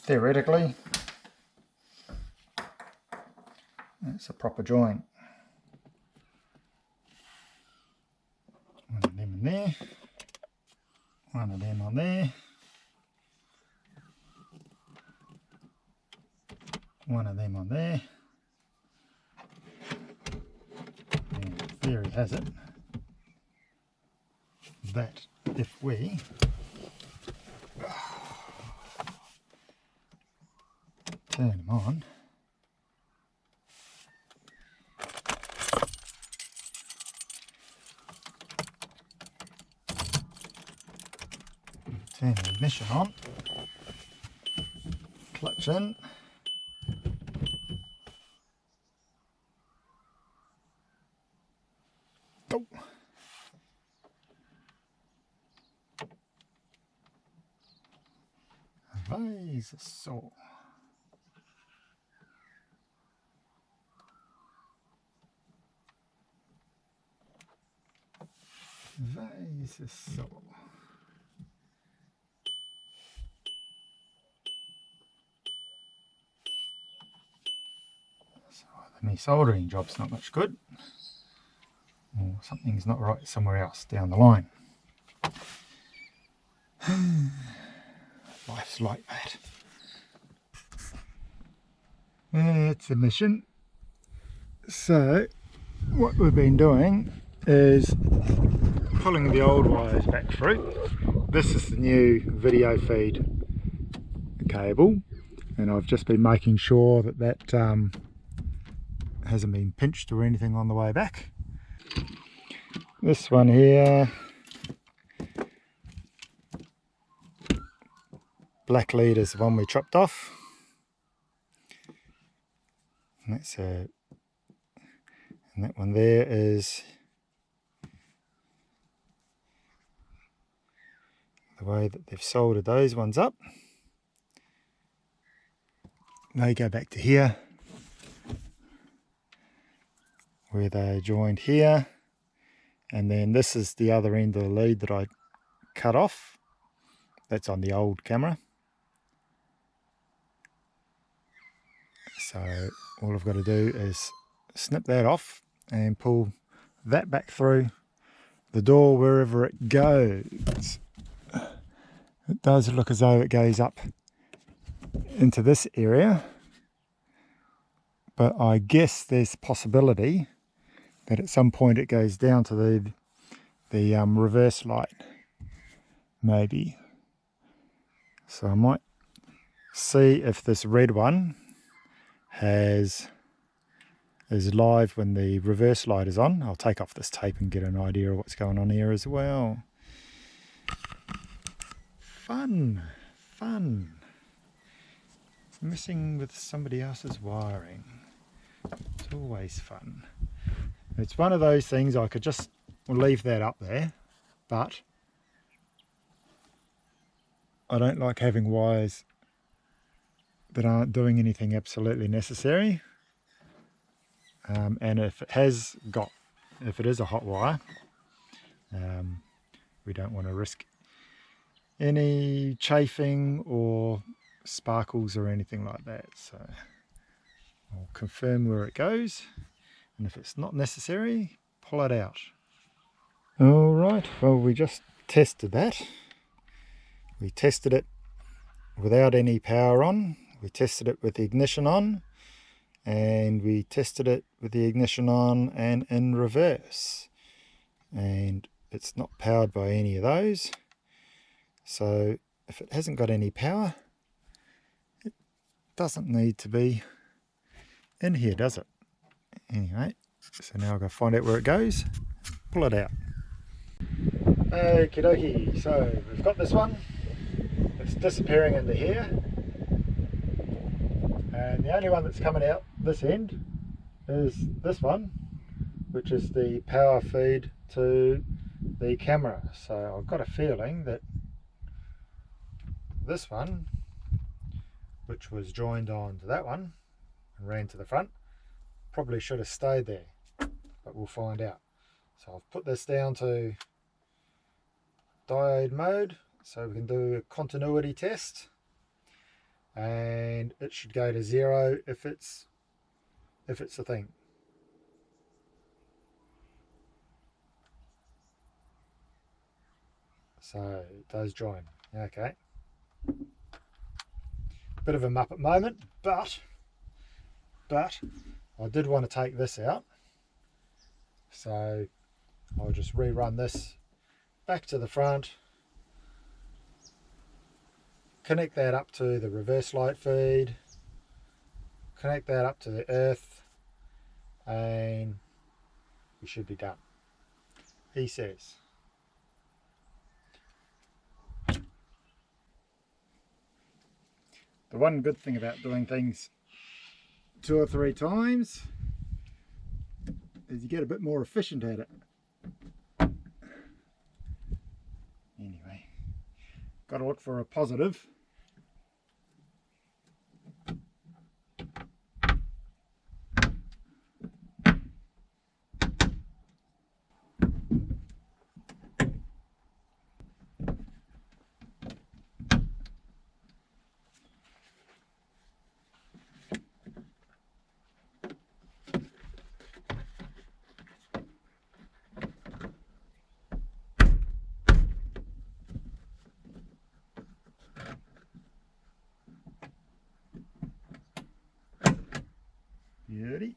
theoretically, it's a proper joint. One of them in there, one of them on there, one of them on there, and theory has it that if we turn them on, turn the ignition on, clutch in, oh. Weiß so. Weiß so. So either my soldering job's not much good, or something's not right somewhere else down the line. Life's like that. It's a mission. So what we've been doing is pulling the old wires back through. This is the new video feed cable, and I've just been making sure that that hasn't been pinched or anything on the way back. This one here, black lead is the one we chopped off. And that's and that one there is the way that they've soldered those ones up. They go back to here, where they're joined here, and then this is the other end of the lead that I cut off. That's on the old camera. So all I've got to do is snip that off and pull that back through the door wherever it goes. It does look as though it goes up into this area, but I guess there's a possibility that at some point it goes down to the reverse light, maybe. So I might see if this red one is live when the reverse light is on. I'll take off this tape and get an idea of what's going on here as well. Fun, fun. Messing with somebody else's wiring. It's always fun. It's one of those things I could just leave that up there, but I don't like having wires that aren't doing anything absolutely necessary. And if it is a hot wire, we don't want to risk any chafing or sparkles or anything like that. So I'll confirm where it goes, and if it's not necessary, pull it out. All right, well, we just tested that. We tested it without any power on, we tested it with the ignition on, and we tested it with the ignition on and in reverse, and it's not powered by any of those. So if it hasn't got any power, it doesn't need to be in here, does it? Anyway, so now I've got to find out where it goes, pull it out. Okie dokie, so we've got this one, it's disappearing into here, and the only one that's coming out this end is this one, which is the power feed to the camera. So I've got a feeling that this one, which was joined on to that one and ran to the front, probably should have stayed there, but we'll find out. So I've put this down to diode mode so we can do a continuity test, and it should go to 0 if it's a thing. So it does join. Okay. Bit of a muppet moment, but I did want to take this out. So I'll just rerun this back to the front. Connect that up to the reverse light feed. Connect that up to the earth. And we should be done, he says. The one good thing about doing things 2 or 3 times is you get a bit more efficient at it. Anyway, got to look for a positive. Beauty.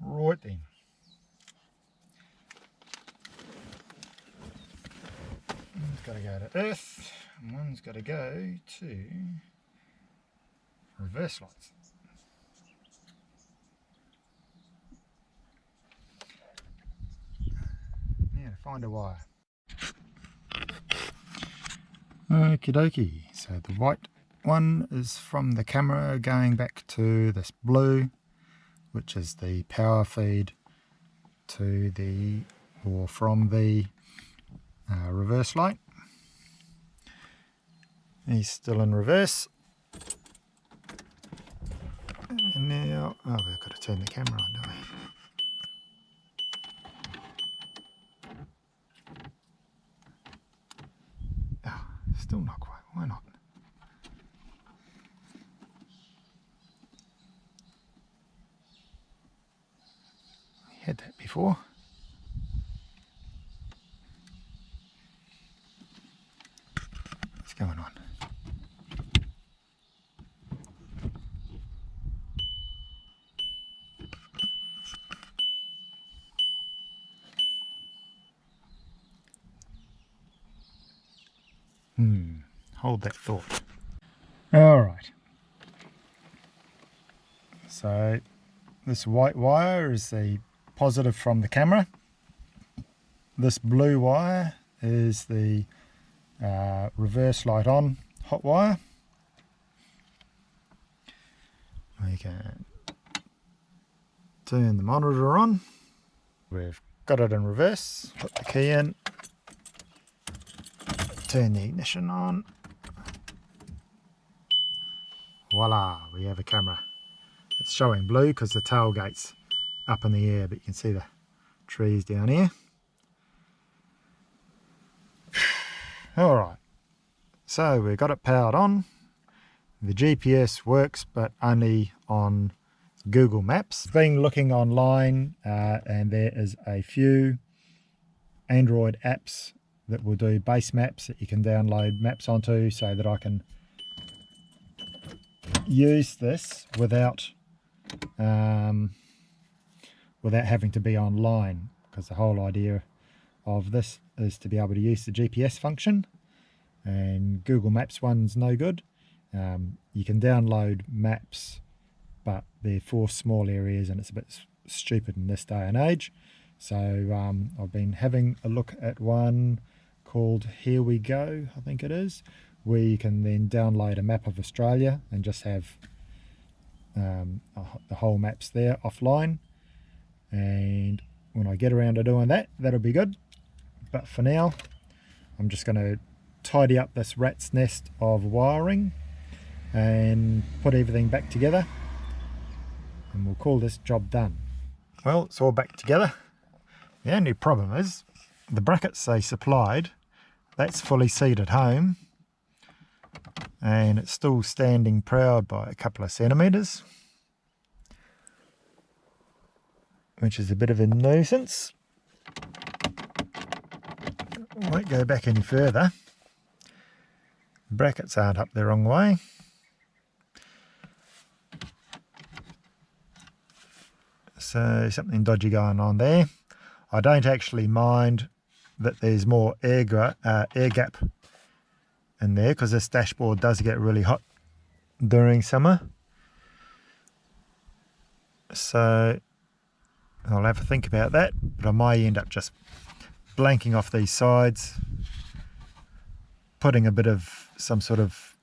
Right then. One's got to go to earth, and one's got to go to reverse lights. Now to find a wire. Okie dokie. So the white one is from the camera going back to this blue, which is the power feed to the, or from the reverse light. He's still in reverse. And now, oh, we've got to turn the camera on, don't we? Oh, still not quite. Why not? We had that before. What's going on? Hold that thought. Alright. So this white wire is the positive from the camera. This blue wire is the reverse light on hot wire. We can turn the monitor on. We've got it in reverse. Put the key in. Turn the ignition on. Voila, we have a camera. It's showing blue because the tailgate's up in the air, but you can see the trees down here. Alright, so we've got it powered on. The GPS works, but only on Google Maps. Been looking online and there is a few Android apps that will do base maps that you can download maps onto, so that I can use this without having to be online, because the whole idea of this is to be able to use the GPS function, and Google Maps one's no good. You can download maps, but they're for small areas and it's a bit stupid in this day and age. So I've been having a look at one called Here We Go, I think it is, where you can then download a map of Australia and just have the whole maps there offline. And when I get around to doing that, that'll be good. But for now, I'm just going to tidy up this rat's nest of wiring and put everything back together, and we'll call this job done. Well, it's all back together. The only problem is the brackets they supplied, that's fully seated home, and it's still standing proud by a couple of centimetres, which is a bit of a nuisance. I won't go back any further. The brackets aren't up the wrong way. So something dodgy going on there. I don't actually mind that there's more air gap in there, because this dashboard does get really hot during summer. So I'll have to think about that, but I might end up just blanking off these sides, putting a bit of some sort of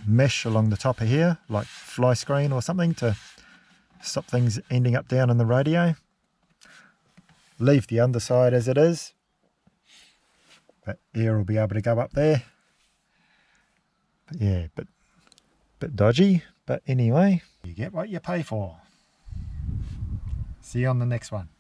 mesh along the top of here, like fly screen or something, to stop things ending up down in the radio. Leave the underside as it is, but air will be able to go up there. But yeah, bit dodgy, but anyway, you get what you pay for. See you on the next one.